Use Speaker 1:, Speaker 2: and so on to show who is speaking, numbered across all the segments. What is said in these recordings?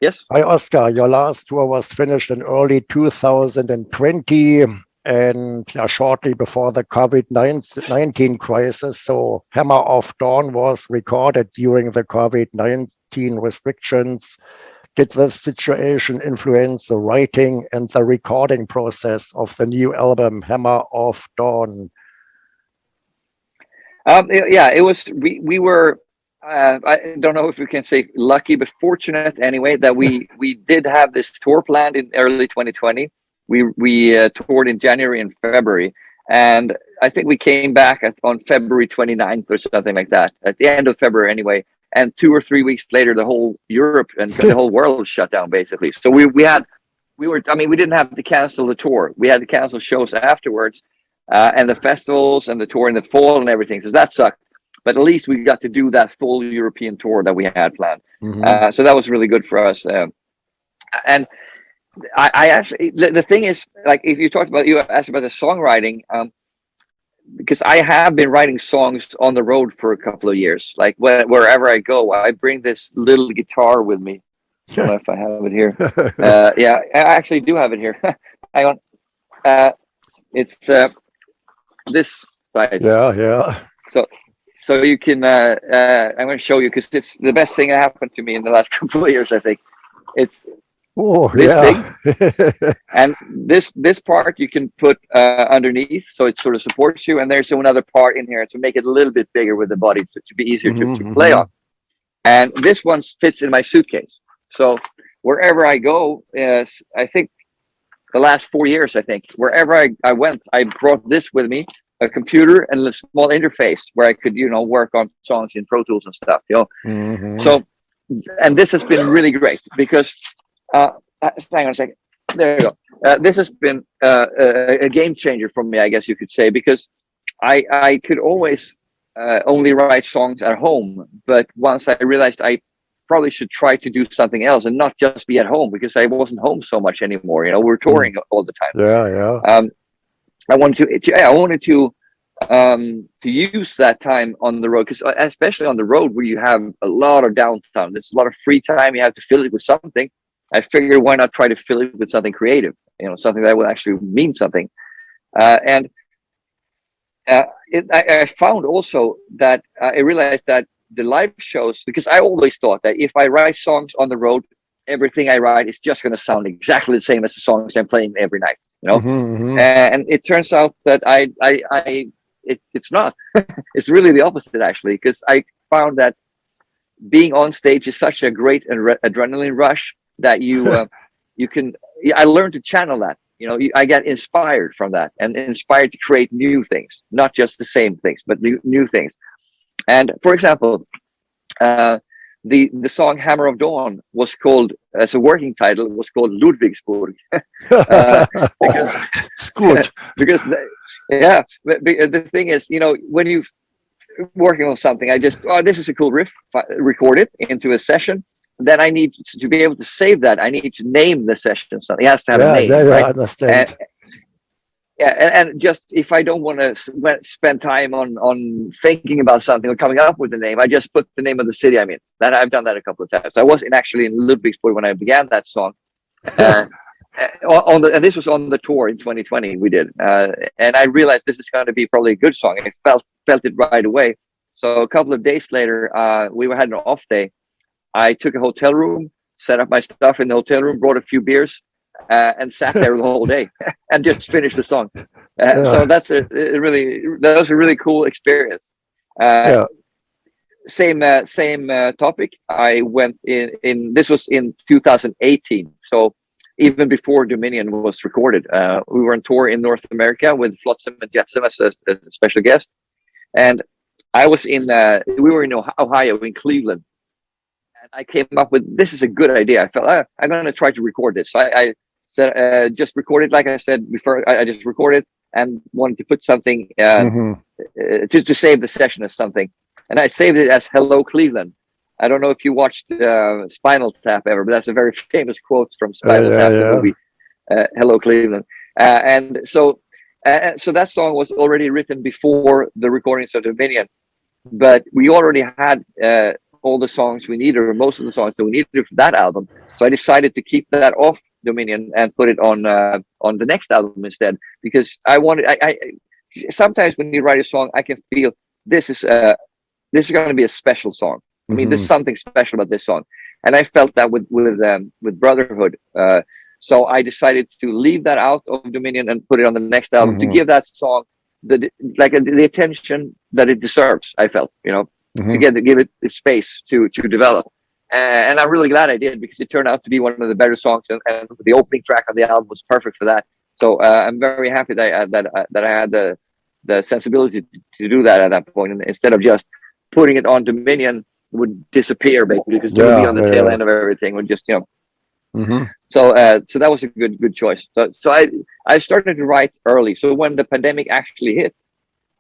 Speaker 1: Yes.
Speaker 2: Hi, Oscar. Your last tour was finished in early 2020 and shortly before the COVID-19 crisis. So, Hammer of Dawn was recorded during the COVID-19 restrictions. Did this situation influence the writing and the recording process of the new album, Hammer of Dawn?
Speaker 1: Yeah, it was. We were. I don't know if we can say lucky, but fortunate anyway that we did have this tour planned in early 2020. We toured in January and February, and I think we came back on February 29th or something like that. At the end of February anyway, and 2 or 3 weeks later, the whole Europe and the whole world shut down basically. So we were. I mean, we didn't have to cancel the tour. We had to cancel shows afterwards, and the festivals and the tour in the fall and everything. So that sucked. But at least we got to do that full European tour that we had planned.
Speaker 2: Mhm.
Speaker 1: So that was really good for us. And I actually, the thing is, like, if you asked about the songwriting, because I have been writing songs on the road for a couple of years. Like wherever I go, I bring this little guitar with me. I don't know if I have it here. Yeah, I actually do have it here. Hang on. It's this size.
Speaker 2: Yeah, yeah.
Speaker 1: So so you can I'm going to show you because it's the best thing that happened to me in the last couple of years. I think it's
Speaker 2: Oh,
Speaker 1: this big,
Speaker 2: yeah.
Speaker 1: and this part you can put underneath, so it sort of supports you. And there's another part in here to make it a little bit bigger with the body to be easier
Speaker 2: Mhm,
Speaker 1: to play on.
Speaker 2: mhm.
Speaker 1: And this one fits in my suitcase. So wherever I go, I think the last 4 years, I think wherever I went, I brought this with me, a computer and a small interface where I could, work on songs in Pro Tools and stuff.
Speaker 2: Mhm.
Speaker 1: So, and this has been really great because, hang on a second. There you go. This has been a game changer for me, I guess you could say, because I could always only write songs at home, but once I realized I probably should try to do something else and not just be at home because I wasn't home so much anymore. We're
Speaker 2: Mm.
Speaker 1: touring all the time.
Speaker 2: Yeah, yeah.
Speaker 1: I wanted to use that time on the road, because especially on the road where you have a lot of downtime, there's a lot of free time. You have to fill it with something. I figured, why not try to fill it with something creative? Something that will actually mean something. And I found also that I realized that the live shows, because I always thought that if I write songs on the road, everything I write is just going to sound exactly the same as the songs I'm playing every night.
Speaker 2: Mhm, mhm.
Speaker 1: And it turns out that it's not. It's really the opposite, actually, because I found that being on stage is such a great adrenaline rush that you can. I learned to channel that. I get inspired from that and inspired to create new things, not just the same things, but new things. And for example, the song "Hammer of Dawn" was called, as a working title, was called Ludwigsburg, because
Speaker 2: It's good.
Speaker 1: because yeah, but the thing is, when you working on something, I just, this is a cool riff, record it into a session. Then I need to be able to save that. I need to name the session something. It has to have a
Speaker 2: Yeah, yeah,
Speaker 1: name,
Speaker 2: yeah. I
Speaker 1: right? And
Speaker 2: understand.
Speaker 1: yeah, and just, if I don't want to spend time on thinking about something or coming up with the name, I just put the name of the city I'm in. That I've done that a couple of times. I was actually in Ludwigsburg when I began that song. Uh, and this was on the tour in 2020 we did, and I realized this is going to be probably a good song. I felt it right away. So a couple of days later, we had an off day. I took a hotel room, set up my stuff in the hotel room, brought a few beers, and sat there the whole day and just finished the song. So
Speaker 2: Yeah,
Speaker 1: that was a really cool experience. Uh,
Speaker 2: yeah.
Speaker 1: same topic. I went in this was in 2018, so even before Dominion was recorded. We were on tour in North America with Flotsam and Jetsam as a special guest, and I was in we were in Ohio, in Cleveland, and I came up with, this is a good idea. I felt, I'm going to try to record this. So I said, just recorded, like I said before. I just recorded and wanted to put something
Speaker 2: Mhm.
Speaker 1: to save the session as something, and I saved it as "Hello Cleveland." I don't know if you watched Spinal Tap ever, but that's a very famous quote from
Speaker 2: Yeah,
Speaker 1: Spinal
Speaker 2: yeah,
Speaker 1: Tap, the
Speaker 2: yeah.
Speaker 1: movie "Hello Cleveland." And so that song was already written before the recordings of Dominion, but we already had all the songs we needed, or most of the songs that we needed for that album. So I decided to keep that off Dominion and put it on the next album instead, because I wanted. I sometimes when you write a song, I can feel this is going to be a special song. I mean, there's something special about this song, and I felt that with Brotherhood. So I decided to leave that out of Dominion and put it on the next album to give that song the attention that it deserves. I felt, to give it the space to develop. And I'm really glad I did, because it turned out to be one of the better songs, and the opening track of the album was perfect for that. So I'm very happy that I had the sensibility to do that at that point, and instead of just putting it on Dominion, it would disappear basically, because it would be on the tail end of everything. Would just So that was a good choice. So I started to write early. So when the pandemic actually hit,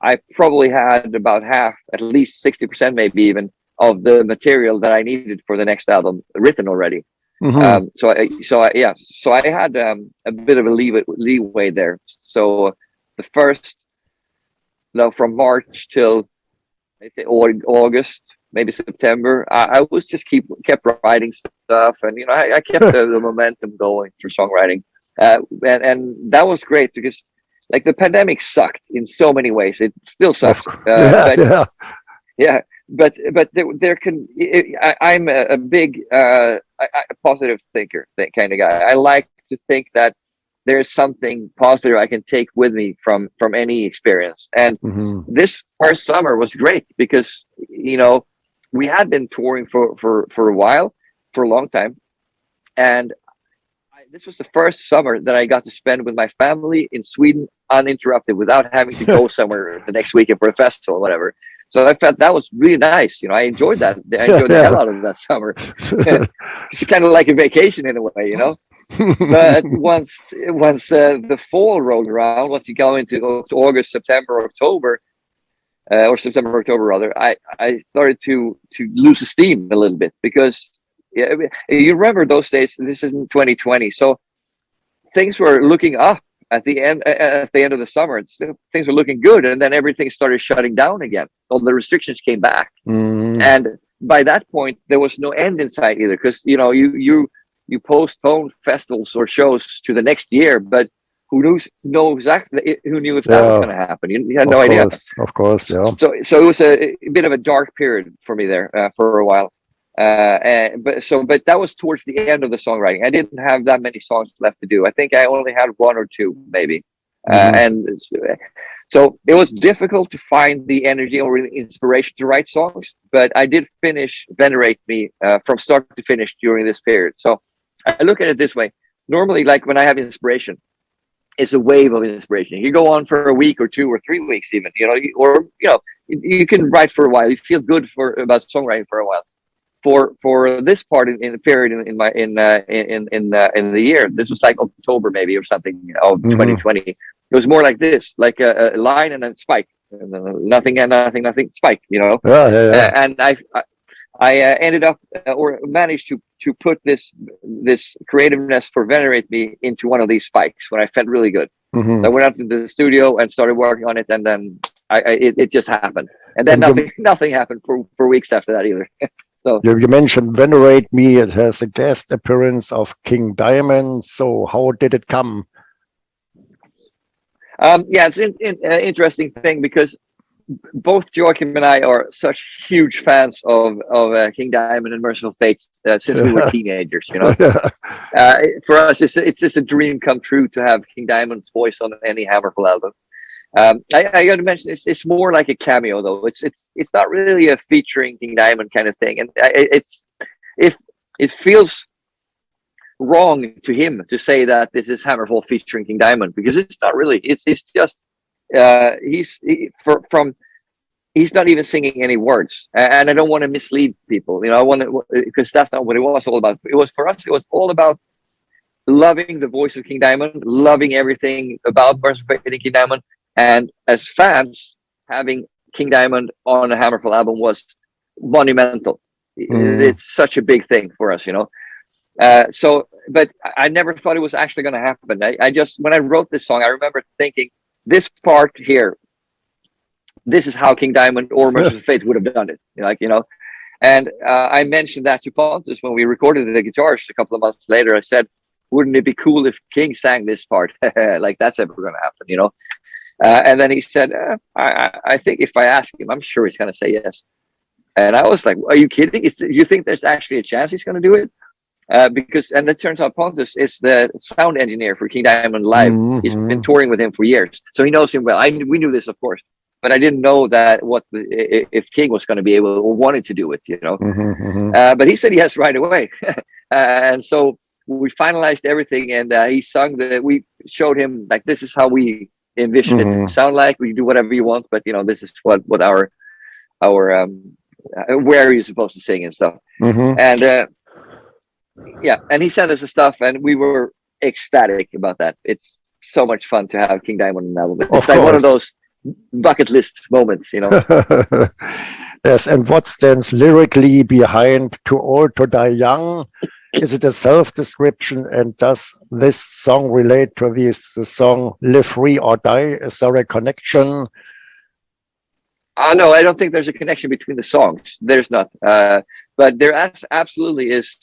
Speaker 1: I probably had about half, at least 60%, maybe even, of the material that I needed for the next album written already. So I had a bit of a leeway there. So the first, from March till, I say, August, maybe September, I was just kept writing stuff, and I kept the momentum going through songwriting, and that was great, because like the pandemic sucked in so many ways. It still sucks. But there can. I'm a big positive thinker, kind of guy. I like to think that there's something positive I can take with me from any experience. And this first summer was great, because we had been touring for a while, for a long time, and this was the first summer that I got to spend with my family in Sweden uninterrupted, without having to go somewhere the next weekend for a festival or whatever. So I felt that was really nice. I enjoyed that. I enjoyed the hell out of that summer. It's kind of like a vacation in a way, But once the fall rolled around, once you go into August, September, October, or September, October rather, I started to lose steam a little bit, because you remember those days. This is in 2020, so things were looking up at the end of the summer. Things were looking good, and then everything started shutting down again. All the restrictions came back, and by that point there was no end in sight either, because you postponed festivals or shows to the next year, but who knew if that was going to happen? You had no idea.
Speaker 2: Of course, yeah.
Speaker 1: So it was a bit of a dark period for me there for a while. But that was towards the end of the songwriting. I didn't have that many songs left to do. I think I only had one or two, maybe. And so it was difficult to find the energy or the inspiration to write songs. But I did finish Venerate Me from start to finish during this period. So I look at it this way. Normally, like when I have inspiration, it's a wave of inspiration. You go on for a week or 2 or 3 weeks, even. You can write for a while. You feel good about songwriting for a while. For this part in the period in the year, this was like October maybe or something of 2020. It was more like this, like a line and then spike, and nothing and nothing spike. And I ended up or managed to put this creativeness for Venerate Me into one of these spikes when I felt really good. So I went out to the studio and started working on it, and then it just happened. And then nothing happened for weeks after that either. So
Speaker 2: you mentioned Venerate Me. It has a guest appearance of King Diamond. So how did it come?
Speaker 1: It's an interesting thing, because both Joachim and I are such huge fans of King Diamond and Merciful Fate since we were teenagers. For us, it's just a dream come true to have King Diamond's voice on any Hammerfall album. I got to mention it's more like a cameo, though. It's not really a featuring King Diamond kind of thing, and it feels wrong to him to say that this is Hammerfall featuring King Diamond, because it's not really. It's just he's not even singing any words, and I don't want to mislead people. I want to, because that's not what it was all about. It was, for us, it was all about loving the voice of King Diamond, loving everything about Merciful Fate and King Diamond. And as fans, having King Diamond on a Hammerfall album was monumental. It's such a big thing for us, but I never thought it was actually going to happen. I just, when I wrote this song, I remember thinking, this part here, this is how King Diamond or Merciful Fate would have done it. And I mentioned that to Pontus when we recorded the guitars a couple of months later. I said, wouldn't it be cool if King sang this part? Like that's ever going to happen, you know? And then he said, I think if I ask him, I'm sure he's going to say yes. And I was like, are you kidding? You think there's actually a chance he's going to do it? Because, and it turns out Pontus is the sound engineer for King Diamond Live. He's been touring with him for years. So he knows him well. We knew this, of course. But I didn't know that if King was going to be able or wanted to do it, you know. But he said yes right away. And so we finalized everything, and he sung we showed him, like, this is how we envision it to sound like. We do whatever you want, but, you know, this is what our where you're supposed to sing and stuff. And yeah, and he sent us the stuff, and we were ecstatic about that. It's so much fun to have King Diamond on an album. It's like one of those bucket list moments, you know.
Speaker 2: Yes, and what stands lyrically behind "Too Old to Die Young"? Is it a self-description, and does this song relate to the song "Live Free or Die"? Is there a connection?
Speaker 1: No, I don't think there's a connection between the songs. There's not, but there absolutely is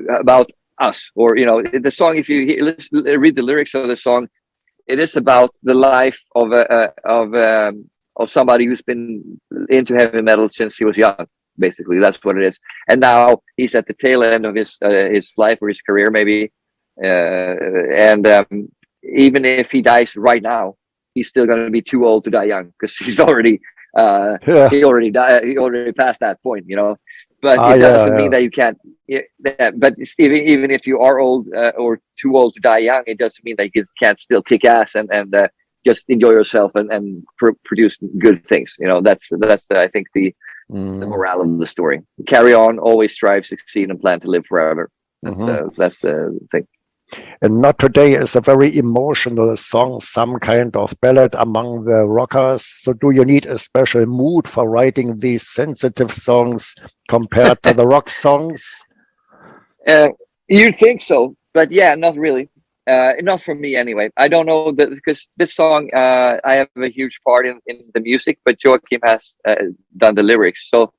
Speaker 1: about us, or, you know, the song. If you read the lyrics of the song, it is about the life of somebody who's been into heavy metal since he was young. Basically, that's what it is. And now he's at the tail end of his life or his career, maybe. And even if he dies right now, he's still going to be too old to die young, because he's already he already died. He already passed that point, you know. But it doesn't mean that you can't. But even if you are old or too old to die young, it doesn't mean that you can't still kick ass and just enjoy yourself and produce good things. You know, that's I think the morale of the story. Carry on, always strive, succeed, and plan to live forever. That's the thing.
Speaker 2: And Not Today is a very emotional song, some kind of ballad among the rockers. So do you need a special mood for writing these sensitive songs compared to the rock songs?
Speaker 1: You'd think so, but yeah, not really. Not for me anyway. I don't know that, because this song, I have a huge part in the music, but Joachim has done the lyrics. So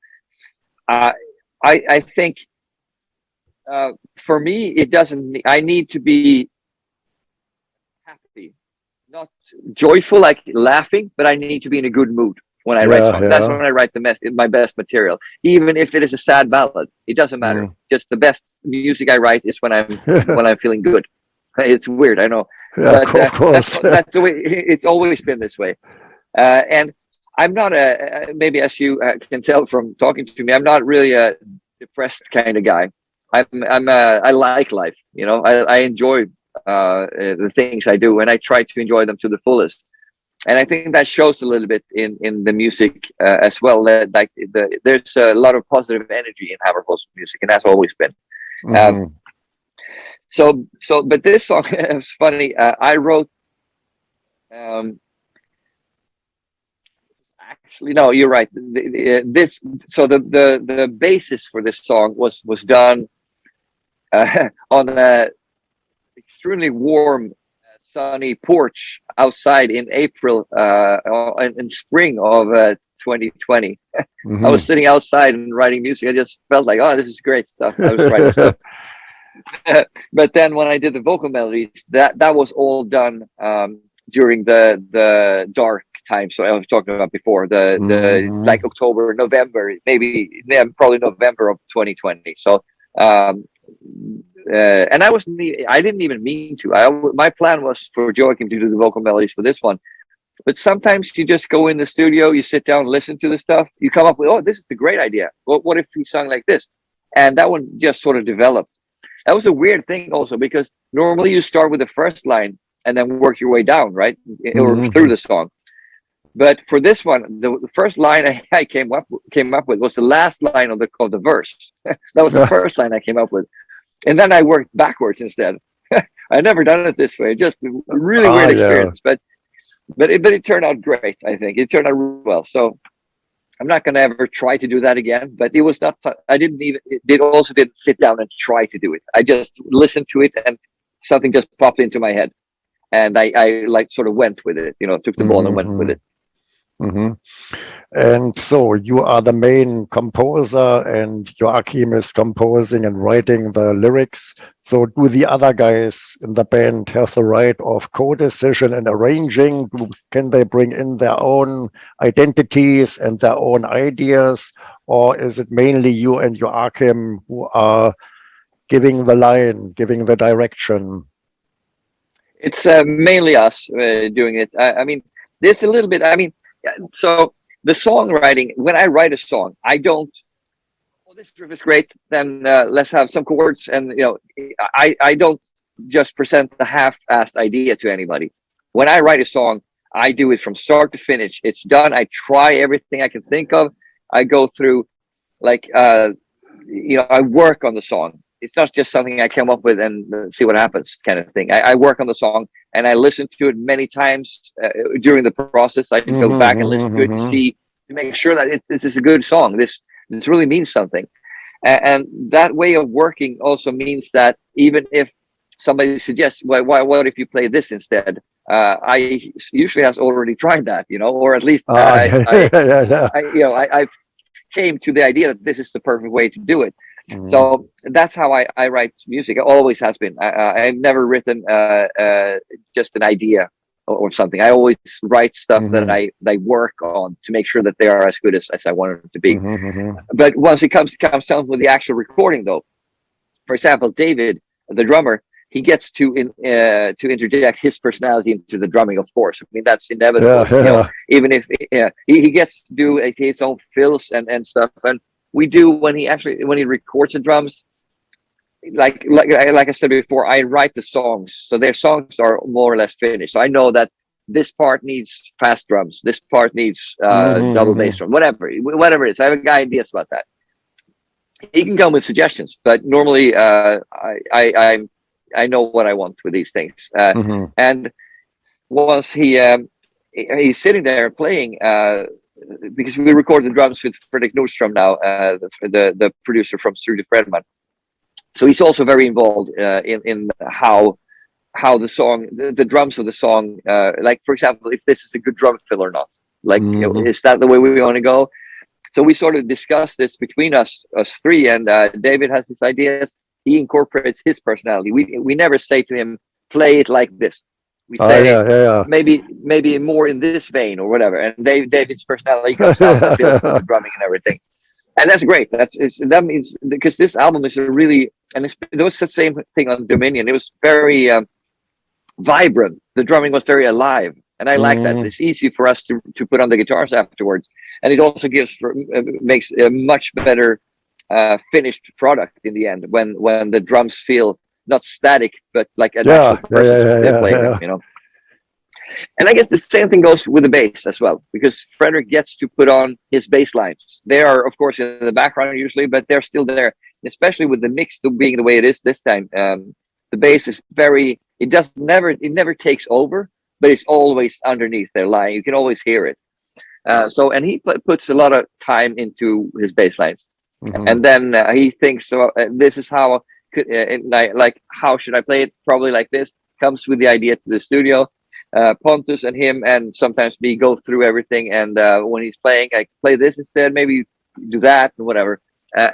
Speaker 1: I think for me, it doesn't. I need to be happy, not joyful, like laughing, but I need to be in a good mood when I write songs. That's when I write my best material. Even if it is a sad ballad, it doesn't matter. Just the best music I write is when I'm feeling good. It's weird, I know, but
Speaker 2: of course.
Speaker 1: that's the way. It's always been this way, and I'm not maybe, as you can tell from talking to me, I'm not really a depressed kind of guy. I like life, you know. I enjoy the things I do, and I try to enjoy them to the fullest. And I think that shows a little bit in the music as well. Like there's a lot of positive energy in Hammerfall's music, and that's always been. But this song is funny. I wrote. Actually, no, you're right. The basis for this song was done on a extremely warm, sunny porch outside in April, in spring of 2020. I was sitting outside and writing music. I just felt like, oh, this is great stuff. I was writing stuff. But then when I did the vocal melodies, that was all done during the dark time. So I was talking about before, the like October, November, maybe, yeah, probably November of 2020. So and I didn't even mean to. My plan was for Joachim to do the vocal melodies for this one. But sometimes you just go in the studio, you sit down, listen to the stuff, you come up with, oh, this is a great idea. What if he sung like this? And that one just sort of developed. That was a weird thing also, because normally you start with the first line and then work your way down, right? Or through the song. But for this one, the first line I came up with was the last line of the verse. That was the first line I came up with. And then I worked backwards instead. I never done it this way. Just a really weird experience. Yeah. But it turned out great, I think. It turned out really well. So I'm not going to ever try to do that again. But it was not, I didn't even, it also didn't sit down and try to do it. I just listened to it and something just popped into my head. And I like sort of went with it, you know, took the ball and went with it.
Speaker 2: hmm And so you are the main composer, and Joachim is composing and writing the lyrics. So do the other guys in the band have the right of co-decision and arranging? Can they bring in their own identities and their own ideas? Or is it mainly you and Joachim who are giving the line, giving the direction?
Speaker 1: It's mainly us doing it. I mean, there's a little bit. I mean, yeah, so the songwriting. When I write a song, I don't. Oh, this riff is great. Then let's have some chords, and I don't just present the half-assed idea to anybody. When I write a song, I do it from start to finish. It's done. I try everything I can think of. I go through, like, I work on the song. It's not just something I come up with and see what happens kind of thing. I work on the song and I listen to it many times during the process. I go back and listen to it to make sure that this is a good song. This really means something. And that way of working also means that even if somebody suggests, what if you play this instead? I usually have already tried that, or at least
Speaker 2: Yeah, yeah.
Speaker 1: I came to the idea that this is the perfect way to do it.
Speaker 2: Mhm,
Speaker 1: So that's how I write music. It always has been. I've never written just an idea or something. I always write stuff that
Speaker 2: mhm,
Speaker 1: I work on to make sure that they are as good as I want it to be.
Speaker 2: mhm, mhm.
Speaker 1: But once it comes down with the actual recording, though, for example, David, the drummer, he gets to interject his personality into the drumming. Of course, I mean that's
Speaker 2: Yeah,
Speaker 1: inevitable.
Speaker 2: yeah.
Speaker 1: Even if he gets to do his own fills and stuff, and we do when he records the drums. Like I said before, I write the songs, so their songs are more or less finished. So I know that this part needs fast drums, this part needs
Speaker 2: Mhm,
Speaker 1: double bass
Speaker 2: mhm.
Speaker 1: drum, whatever it is. I have ideas about that. He can come with suggestions, but normally I know what I want with these things.
Speaker 2: Mhm.
Speaker 1: And once he's sitting there playing, because we record the drums with Fredrik Nordstrom now, the producer from Studio Fredman. So he's also very involved in how the drums of the song, like for example, if this is a good drum fill or not. Like,
Speaker 2: Mhm.
Speaker 1: is that the way we want to go? So we sort of discuss this between us three, and David has his ideas. He incorporates his personality. We never say to him, play it like this. We say
Speaker 2: Yeah, yeah,
Speaker 1: maybe more in this vein or whatever. And David's personality comes out and fills with
Speaker 2: yeah.
Speaker 1: the drumming and everything. And that's great. That means because this album is a really, and there was the same thing on Dominion. It was very vibrant. The drumming was very alive, and I like that.
Speaker 2: Mhm,
Speaker 1: It's easy for us to put on the guitars afterwards, and it also makes a much better finished product in the end when the drums feel not static but like an
Speaker 2: yeah,
Speaker 1: actual
Speaker 2: yeah,
Speaker 1: person
Speaker 2: yeah, yeah,
Speaker 1: playing them.
Speaker 2: yeah.
Speaker 1: And I guess the same thing goes with the bass as well, because Frederick gets to put on his bass lines. They are, of course, in the background usually, but they're still there. Especially with the mix being the way it is this time, the bass is very. It never takes over, but it's always underneath their line. You can always hear it. And he puts a lot of time into his bass lines,
Speaker 2: Mhm.
Speaker 1: and then he thinks, so, this is how like how should I play it? Probably like this. Comes with the idea to the studio. Pontus and him, and sometimes me, go through everything. And when he's playing, I play this instead. Maybe do that and whatever.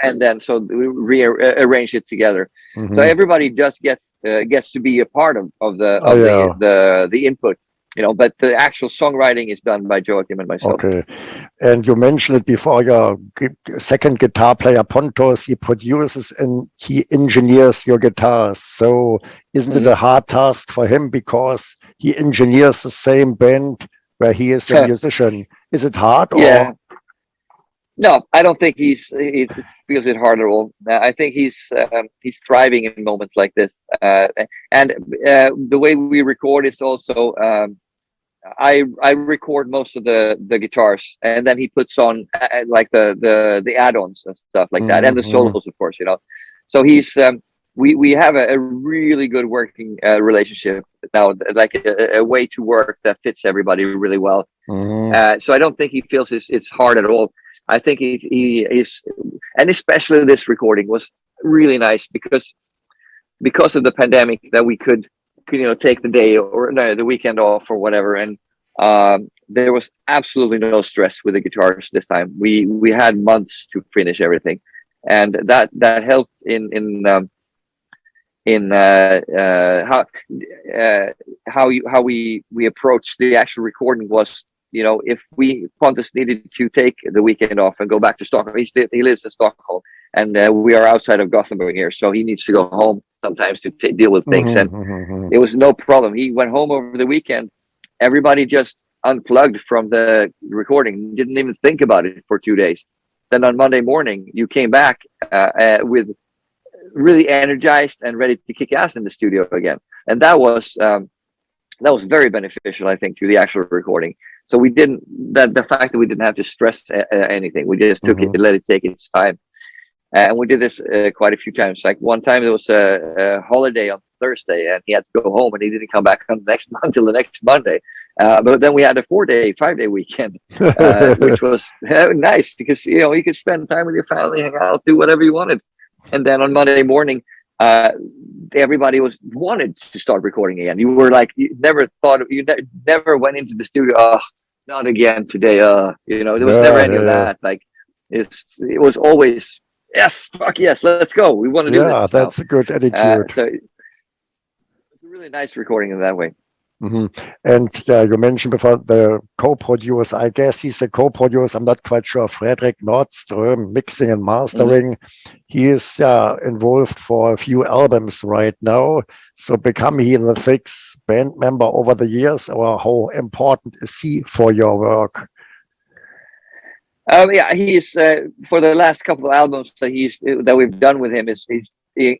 Speaker 1: And then so we rearrange it together. So
Speaker 2: Mhm.
Speaker 1: everybody just gets to be a part of the
Speaker 2: Oh yeah.
Speaker 1: the input. But the actual songwriting is done by Joachim and myself.
Speaker 2: Okay. And you mentioned it before, your second guitar player, Pontos, he produces and he engineers your guitars. So isn't it
Speaker 1: Mhm.
Speaker 2: a hard task for him because he engineers the same band where he is a musician? Is it hard or?
Speaker 1: Yeah. No, I don't think he feels it hard at all. I think he's thriving in moments like this. And the way we record is also, I record most of the guitars, and then he puts on like the add-ons and stuff like that, and the
Speaker 2: Mhm.
Speaker 1: solos, of course. So we have a really good working relationship now, like a way to work that fits everybody really well.
Speaker 2: Mhm.
Speaker 1: So I don't think he feels it's hard at all. I think he is, and especially this recording was really nice because of the pandemic, that we could take the day or no, the weekend off or whatever, and There was absolutely no stress with the guitars this time. We had months to finish everything, and that helped uh, how we approached the actual recording was, if Pontus needed to take the weekend off and go back to Stockholm. He lives in Stockholm, and we are outside of Gothenburg here, so he needs to go home sometimes to deal with things. And it was no problem. He went home over the weekend. Everybody just unplugged from the recording, didn't even think about it for 2 days. Then on Monday morning, you came back with really energized and ready to kick ass in the studio again, and that was very beneficial, I think, to the actual recording. So we didn't the fact that we didn't have to stress anything. We just took it and let it take its time, and we did this quite a few times. Like one time there was a holiday on Thursday, and he had to go home, and he didn't come back until the next Monday. But then we had a 5-day weekend, which was nice, because you could spend time with your family, hang out, do whatever you wanted. And then on Monday morning, everybody wanted to start recording again. You were like, you never went into the studio. Oh, not again today. There was never any of that. Like it was always, yes, fuck yes, let's go. We want to do this.
Speaker 2: Yeah, that's a good attitude.
Speaker 1: So it's a really nice recording in that way.
Speaker 2: And you mentioned before the co-producer. I guess he's a co-producer. I'm not quite sure. Fredrik Nordström, mixing and mastering. He is involved for a few albums right now. So become he the fixed band member over the years, or how important is he for your work?
Speaker 1: Yeah, he's for the last couple of albums that we've done with him he's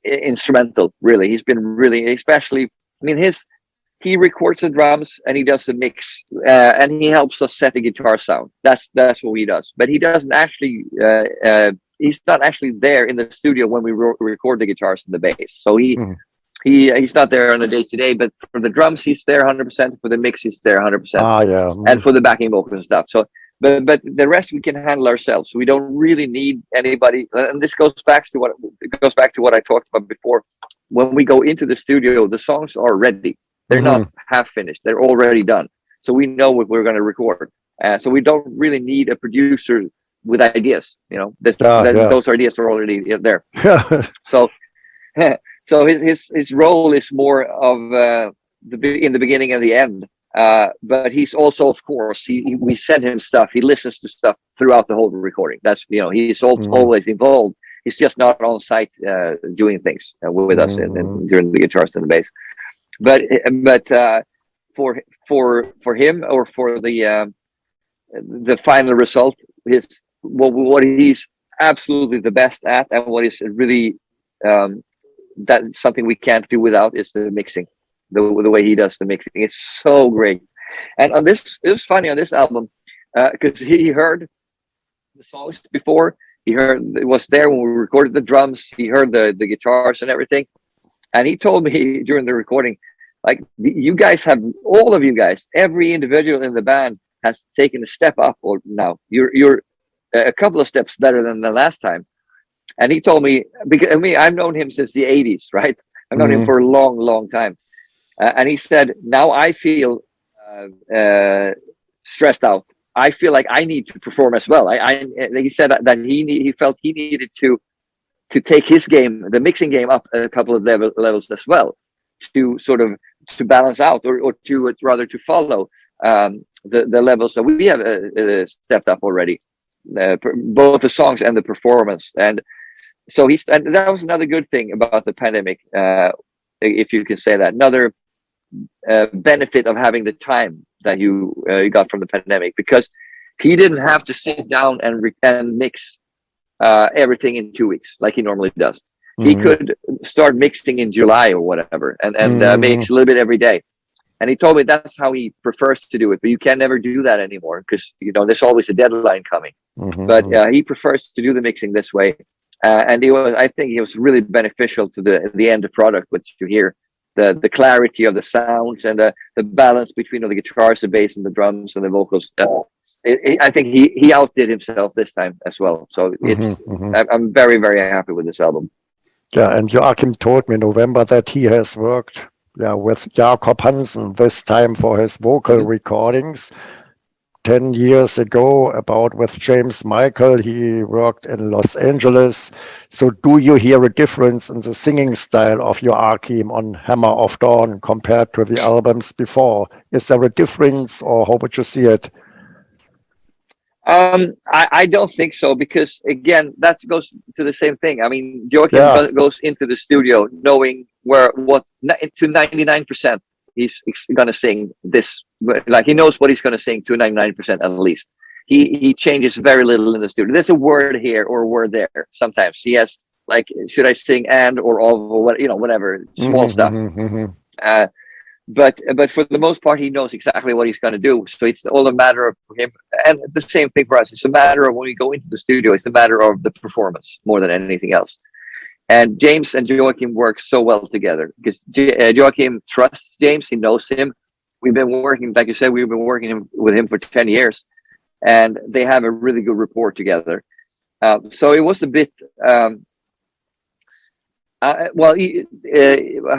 Speaker 1: instrumental. Really, he's been really, especially. I mean, he records the drums and he does the mix, and he helps us set the guitar sound. That's what he does. But he doesn't actually. He's not actually there in the studio when we record the guitars and the bass. So he's not there on a day-to-day. But for the drums, he's there 100%. For the mix, he's there 100%.
Speaker 2: Yeah.
Speaker 1: And for the backing vocals and stuff. So, but the rest we can handle ourselves. So we don't really need anybody. And this goes back to what I talked about before. When we go into the studio, the songs are ready. They're not half finished. They're already done. So we know what we're going to record. So we don't really need a producer with ideas. Those ideas are already there. So his role is more of in the beginning and the end. But he's also, of course, we send him stuff. He listens to stuff throughout the whole recording. That's he's always involved. He's just not on site doing things with us and during the guitars and the bass. But for him, or for the final result, what he's absolutely the best at, and what is really that's something we can't do without, is the mixing. The way he does the mixing, it's so great. And on this, it was funny on this album, because he heard the songs before. It was there when we recorded the drums. He heard the guitars and everything. And he told me during the recording, like, all of you guys, every individual in the band has taken a step up. Or now you're a couple of steps better than the last time. And he told me, because I've known him since the 80s, right? I've known him for a long, long time. And he said, now I feel stressed out. I feel like I need to perform as well. He said that he felt he needed to take his game, the mixing game, up a couple of levels as well, to sort of to balance out, or to rather to follow the levels that we have stepped up already, both the songs and the performance. And so and that was another good thing about the pandemic, if you can say that. Another benefit of having the time that you got from the pandemic, because he didn't have to sit down and mix everything in 2 weeks like he normally does. He could start mixing in July or whatever, and mix a little bit every day. And he told me that's how he prefers to do it. But you can never do that anymore, because there's always a deadline coming. But he prefers to do the mixing this way, and I think it was really beneficial to the end product, which you hear. The clarity of the sounds, and the balance between the guitars, the bass, and the drums and the vocals. I think he outdid himself this time as well. So I'm very, very happy with this album.
Speaker 2: Yeah, and Joachim told me in November that he has worked with Jakob Hansen, this time for his vocal
Speaker 1: Mhm.
Speaker 2: recordings. 10 years ago, about with James Michael, he worked in Los Angeles. So do you hear a difference in the singing style of your Arkeem on Hammer of Dawn compared to the albums before? Is there a difference, or how would you see it?
Speaker 1: I don't think so, because again, that goes to the same thing. I mean, Joachim
Speaker 2: Yeah.
Speaker 1: goes into the studio knowing to 99% he's gonna sing this. Like, he knows what he's gonna sing to 99% at least. He changes very little in the studio. There's a word here or a word there. Sometimes he has, like, should I sing and or of or what, whatever small
Speaker 2: Mhm,
Speaker 1: stuff.
Speaker 2: mhm, mhm.
Speaker 1: Uh, but for the most part, he knows exactly what he's going to do. So it's all a matter of him, and the same thing for us. It's a matter of when we go into the studio. It's a matter of the performance more than anything else. And James and Joachim work so well together because Joachim trusts James. He knows him. We've been working, like you said, we've been working with him for 10 years, and they have a really good rapport together. So it was a bit. Well,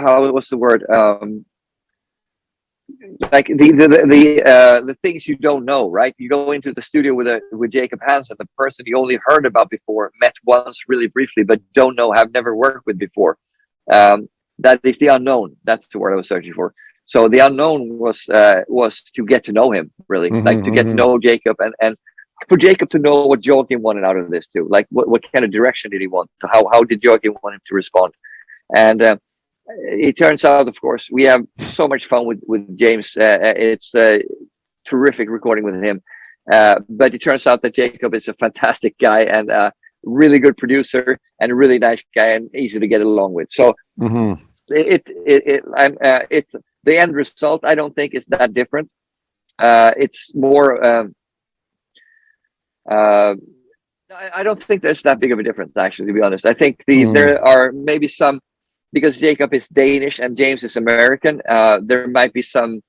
Speaker 1: how what's the word? Like the things you don't know, right? You go into the studio with Jacob Hansen, the person you only heard about before, met once really briefly, but don't know, have never worked with before. That is the unknown. That's the word I was searching for. So the unknown was to get to know him, really,
Speaker 2: Mhm,
Speaker 1: like to get to
Speaker 2: mhm.
Speaker 1: know Jacob, and for Jacob to know what Joachim wanted out of this too. Like what kind of direction did he want? How did Joachim want him to respond? And it turns out, of course, we have so much fun with James. It's terrific recording with him. But it turns out that Jacob is a fantastic guy and a really good producer and a really nice guy and easy to get along with. So
Speaker 2: Mhm.
Speaker 1: it the end result, I don't think, is that different. It's more. Uh, I don't think there's that big of a difference, actually, to be honest. I think
Speaker 2: Mhm.
Speaker 1: there are maybe some, because Jacob is Danish and James is American. There might be some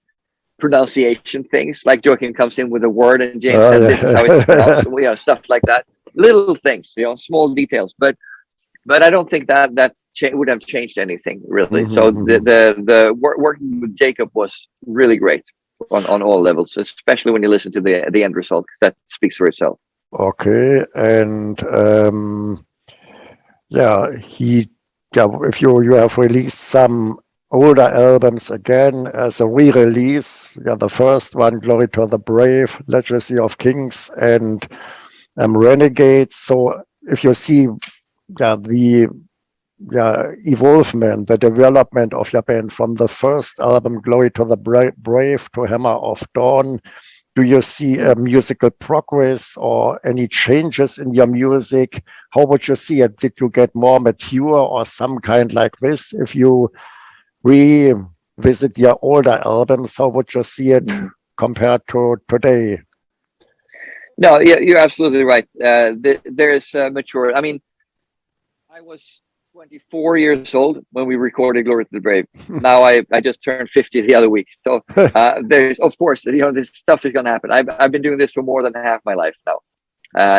Speaker 1: pronunciation things, like Joachim comes in with a word and James says this is how it's pronounced.
Speaker 2: Yeah.
Speaker 1: Stuff like that, little things, small details. But I don't think that would have changed anything really.
Speaker 2: Mhm,
Speaker 1: So
Speaker 2: mhm.
Speaker 1: working with Jacob was really great on all levels, especially when you listen to the end result, because that speaks for itself.
Speaker 2: Okay, and yeah, if you have released some older albums again as a re-release, yeah, the first one, Glory to the Brave, Legacy of Kings, and Renegades. So if you see, the evolvement, the development of your band from the first album, Glory to the Brave, to Hammer of Dawn, do you see a
Speaker 1: Mm.
Speaker 2: musical progress or any changes in your music? How would you see it? Did you get more mature or some kind like this? If you revisit your older albums, how would you see it
Speaker 1: Mm.
Speaker 2: compared to today?
Speaker 1: No, yeah, you're absolutely right. There is mature. I mean, I was 24 years old when we recorded Glory to the Brave. Now I just turned 50 the other week. So there's, of course, this stuff is going to happen. I've been doing this for more than half my life now.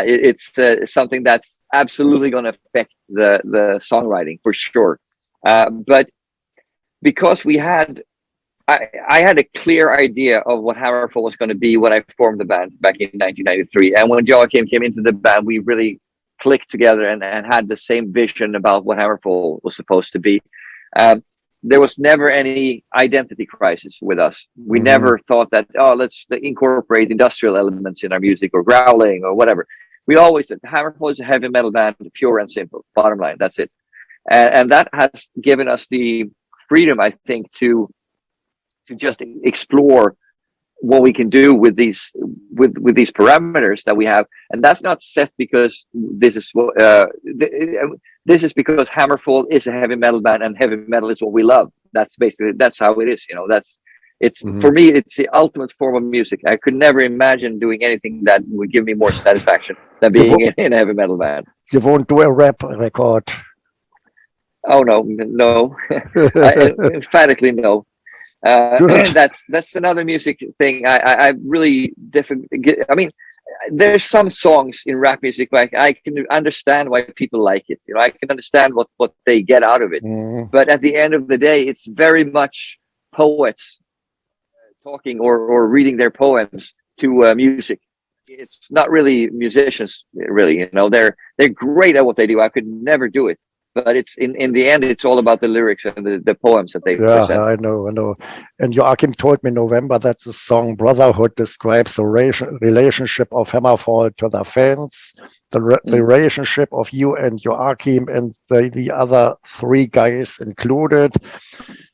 Speaker 1: It's something that's absolutely going to affect the songwriting for sure. But because I had a clear idea of what Hammerfall was going to be when I formed the band back in 1993. And when Joachim came into the band, we really clicked together and had the same vision about what Hammerfall was supposed to be. Um, there was never any identity crisis with us. We
Speaker 2: Mhm.
Speaker 1: never thought that, oh, let's incorporate industrial elements in our music or growling or whatever. We always said Hammerfall is a heavy metal band, pure and simple. Bottom line, that's it. And that has given us the freedom, I think, to just explore what we can do with these parameters that we have. And that's not set because this is because Hammerfall is a heavy metal band and heavy metal is what we love. That's how it is. It's, for
Speaker 2: Mhm.
Speaker 1: me, it's the ultimate form of music. I could never imagine doing anything that would give me more satisfaction than
Speaker 2: You,
Speaker 1: being in a heavy metal band.
Speaker 2: you won't do a rap record.
Speaker 1: Oh no, no. Emphatically no.
Speaker 2: Good.
Speaker 1: That's another music thing. I really difficult. I mean, there's some songs in rap music like I can understand why people like it. I can understand what they get out of it.
Speaker 2: Mm.
Speaker 1: But at the end of the day, it's very much poets talking or reading their poems to music. It's not really musicians, really. They're great at what they do. I could never do it, but it's in the end, it's all about the lyrics and the poems that they
Speaker 2: Yeah,
Speaker 1: present.
Speaker 2: I know, I know. And Joachim told me in November that the song Brotherhood describes the relationship of Hammerfall to the fans, the
Speaker 1: Mm.
Speaker 2: relationship of you and Joachim and the other three guys included.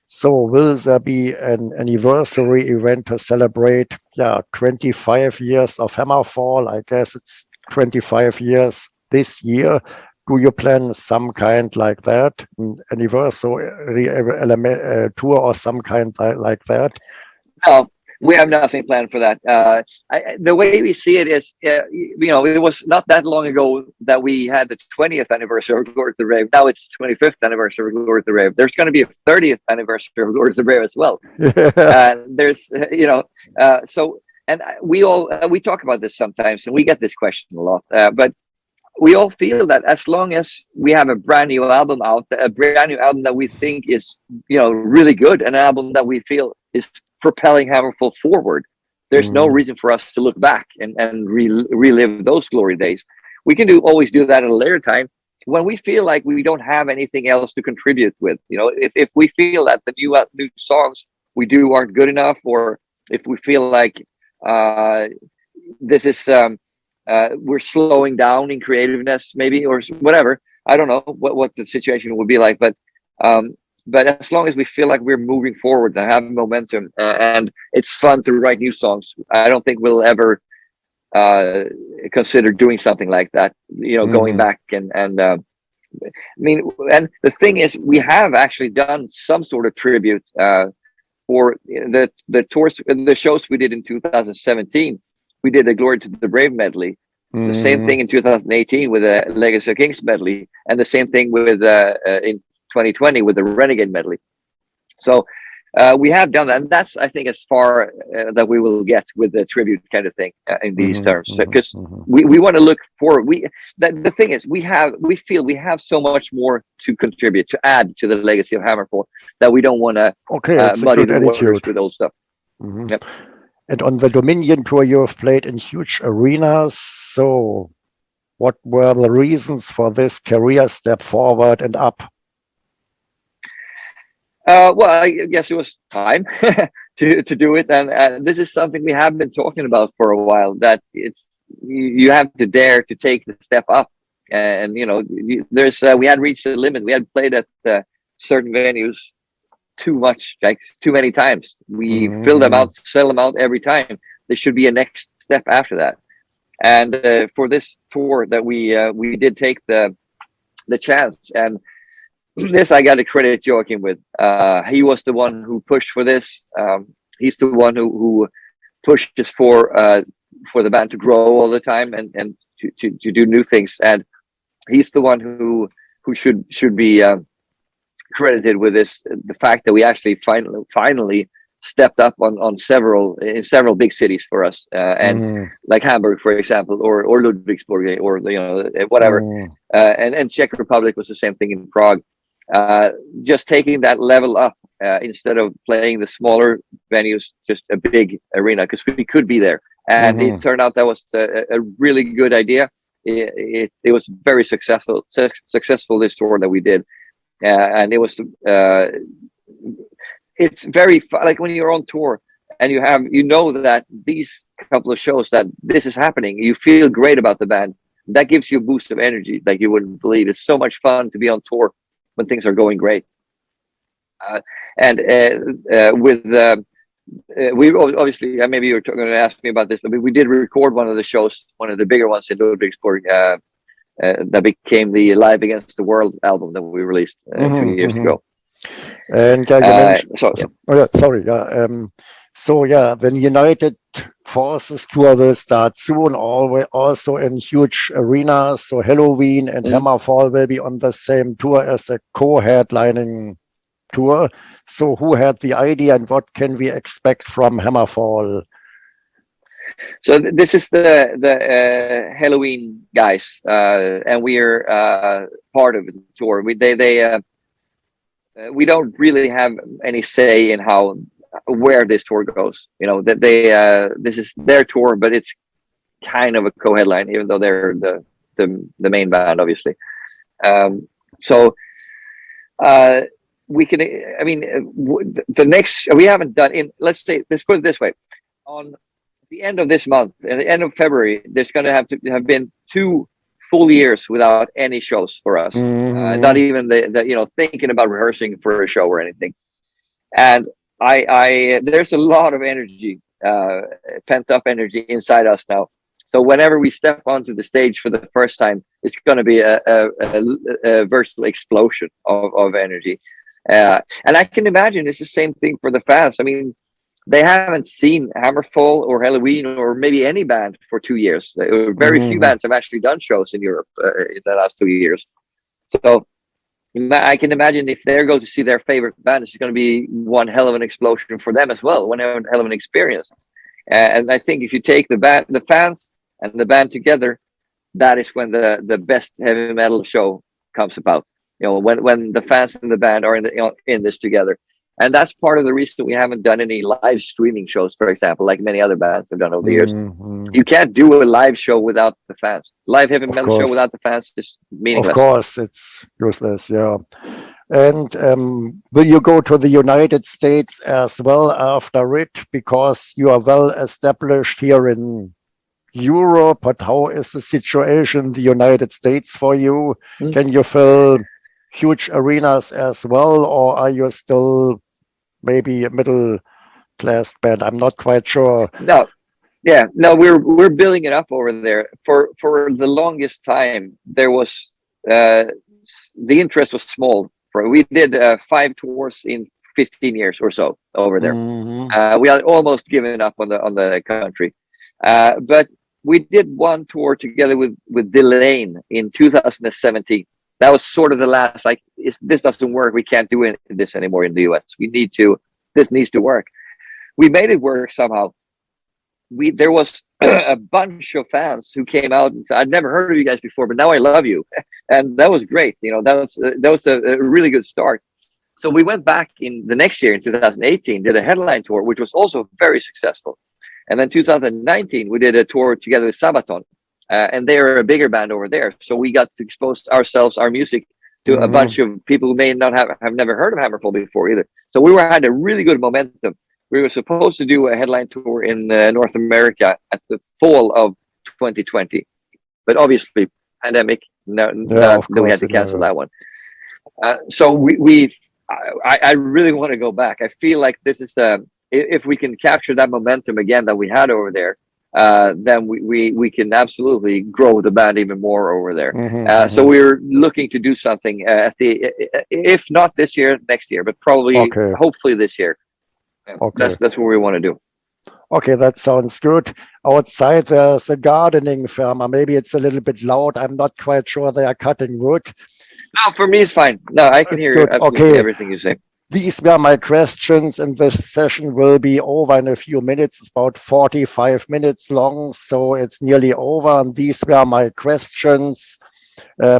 Speaker 2: So will there be an anniversary event to celebrate, 25 years of Hammerfall? I guess it's 25 years this year. Do you plan some kind like that, an anniversary tour or some kind like that?
Speaker 1: No, we have nothing planned for that. The way we see it is, it was not that long ago that we had the 20th anniversary of Glory to the Rave. Now it's 25th anniversary of Glory to the Rave. There's going to be a 30th anniversary of Glory to the Rave as well. And there's, so, and we talk about this sometimes, and we get this question a lot. But we all feel that as long as we have a brand new album out, a brand new album that we think is, really good, an album that we feel is propelling Hammerfall forward, there's no
Speaker 2: Mm,
Speaker 1: reason for us to look back and relive those glory days. We can always do that at a later time when we feel like we don't have anything else to contribute with. If we feel that the new songs we do aren't good enough, or if we feel like this is we're slowing down in creativeness, maybe, or whatever. I don't know what the situation would be like, but as long as we feel like we're moving forward and have momentum, and it's fun to write new songs, I don't think we'll ever consider doing something like that. Going
Speaker 2: mhm,
Speaker 1: back and I mean, and the thing is, we have actually done some sort of tribute for the tours, the shows we did in 2017. We did a Glory to the Brave medley. The same
Speaker 2: mhm,
Speaker 1: thing in 2018 with a Legacy of Kings medley, and the same thing with in 2020 with the Renegade medley. So we have done that, and that's, I think, as far that we will get with the tribute kind of thing in these
Speaker 2: mhm,
Speaker 1: terms,
Speaker 2: mhm,
Speaker 1: because
Speaker 2: mhm.
Speaker 1: we want to look forward. The thing is, we feel we have so much more to contribute, to add to the legacy of Hammerfall, that we don't want to
Speaker 2: Okay, it's a
Speaker 1: muddy
Speaker 2: good
Speaker 1: the waters
Speaker 2: attitude.
Speaker 1: with old stuff.
Speaker 2: Mhm.
Speaker 1: Yep.
Speaker 2: And on the Dominion tour, you have played in huge arenas. So, what were the reasons for this career step forward and up?
Speaker 1: Well, I guess it was time to do it, and this is something we have been talking about for a while. That you have to dare to take the step up, and there's we had reached the limit. We had played at certain venues too much, like too many times. We fill them
Speaker 2: Mhm,
Speaker 1: out, sell them out every time. There should be a next step after that. And for this tour, that we did take the chance, and this I got to credit Joachim with. He was the one who pushed for this. He's the one who pushes for the band to grow all the time, and to do new things. And he's the one who should be credited with this. The fact that we actually finally stepped up on several big cities for us, and
Speaker 2: mhm,
Speaker 1: like Hamburg, for example, or Ludwigsburg, or whatever.
Speaker 2: mhm,
Speaker 1: And Czech Republic was the same thing in Prague. Just taking that level up, instead of playing the smaller venues, just a big arena, because we could be there. And it
Speaker 2: mhm,
Speaker 1: turned out that was a really good idea. It was very successful, this tour that we did. And it was it's very like when you're on tour and you know that these couple of shows that this is happening, you feel great about the band. That gives you a boost of energy like you wouldn't believe. It's so much fun to be on tour when things are going great. And with we obviously, maybe you're going to ask me about this. I mean, we did record one of the shows, one of the bigger ones in Ludwigsburg, that became the Live Against the World album that we released two
Speaker 2: mhm,
Speaker 1: years
Speaker 2: mhm.
Speaker 1: ago.
Speaker 2: And you mentioned,
Speaker 1: So yeah.
Speaker 2: oh yeah, sorry, yeah. So yeah, then United Forces tour will start soon, always also in huge arenas. So Halloween and
Speaker 1: Mm.
Speaker 2: Hammerfall will be on the same tour as a co-headlining tour. So who had the idea and what can we expect from Hammerfall?
Speaker 1: So this is the Halloween guys, and we are part of the tour. We don't really have any say in how where this tour goes. You know that this is their tour, but it's kind of a co-headline, even though they're the main band, obviously. So we can. I mean, the next we haven't done in. Let's put it this way: on the end of this month, at the end of February, there's going to have been 2 full years without any shows for us. Not even the thinking about rehearsing for a show or anything. And I there's a lot of energy, pent up energy inside us now. So whenever we step onto the stage for the first time, it's going to be a virtual explosion of energy. And I can imagine it's the same thing for the fans. I mean, they haven't seen Hammerfall or Halloween or maybe any band for 2 years. Very few bands have actually done shows in Europe in the last 2 years. So I can imagine if they're going to see their favorite band, it's going to be one hell of an explosion for them as well, one hell of an experience. And I think if you take the fans and the band together, that is when the best heavy metal show comes about. You know, when the fans and the band are in this together. And that's part of the reason we haven't done any live streaming shows, for example, like many other bands have done over the years. You can't do a live show without the fans. Live heavy metal show without the fans is meaningless.
Speaker 2: Of course, it's useless, yeah. And will you go to the United States as well after it? Because you are well established here in Europe, but how is the situation in the United States for you? Can you fill huge arenas as well, or are you still maybe a middle class band? I'm not quite sure.
Speaker 1: No, yeah, no, we're building it up over there. For the longest time, there was the interest was small. We did 5 tours in 15 years or so over there. We had almost given up on the country, but we did one tour together with Delane in 2017. That was sort of the last, like, this doesn't work. We can't do this anymore in the US. This needs to work. We made it work somehow. There was a bunch of fans who came out and said, I'd never heard of you guys before, but now I love you. And that was great. You know, that was a really good start. So we went back in the next year, in 2018, did a headline tour, which was also very successful. And then 2019, we did a tour together with Sabaton. And they're a bigger band over there. So we got to expose our music to a bunch of people who may not have never heard of Hammerfall before either. So we had a really good momentum. We were supposed to do a headline tour in North America at the fall of 2020. But obviously, pandemic, we had to cancel that one. So I really want to go back. I feel like this is, if we can capture that momentum again that we had over there, then we can absolutely grow the band even more over there. So we're looking to do something if not this year, next year, but probably hopefully this year. That's what we want to do.
Speaker 2: Okay, that sounds good. Outside there's a gardening firm. Maybe it's a little bit loud. I'm not quite sure they are cutting wood.
Speaker 1: No, for me it's fine. No, I can hear absolutely everything you say.
Speaker 2: These were my questions, and this session will be over in a few minutes. It's about 45 minutes long, so it's nearly over. And these were my questions. I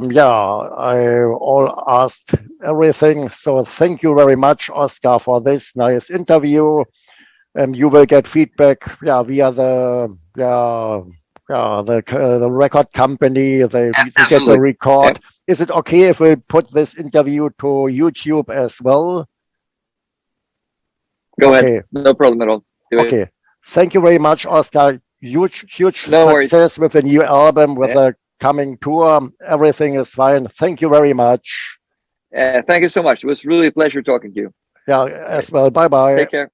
Speaker 2: all asked everything. So thank you very much, Oscar, for this nice interview. You will get feedback via the record company. They get the record. Is it okay if we put this interview to YouTube as well?
Speaker 1: Go ahead. No problem at all.
Speaker 2: Okay. Thank you very much, Oscar. Huge success with the new album, with the coming tour. Everything is fine. Thank you very much.
Speaker 1: Thank you so much. It was really a pleasure talking to you.
Speaker 2: Yeah, as well. Bye-bye.
Speaker 1: Take care.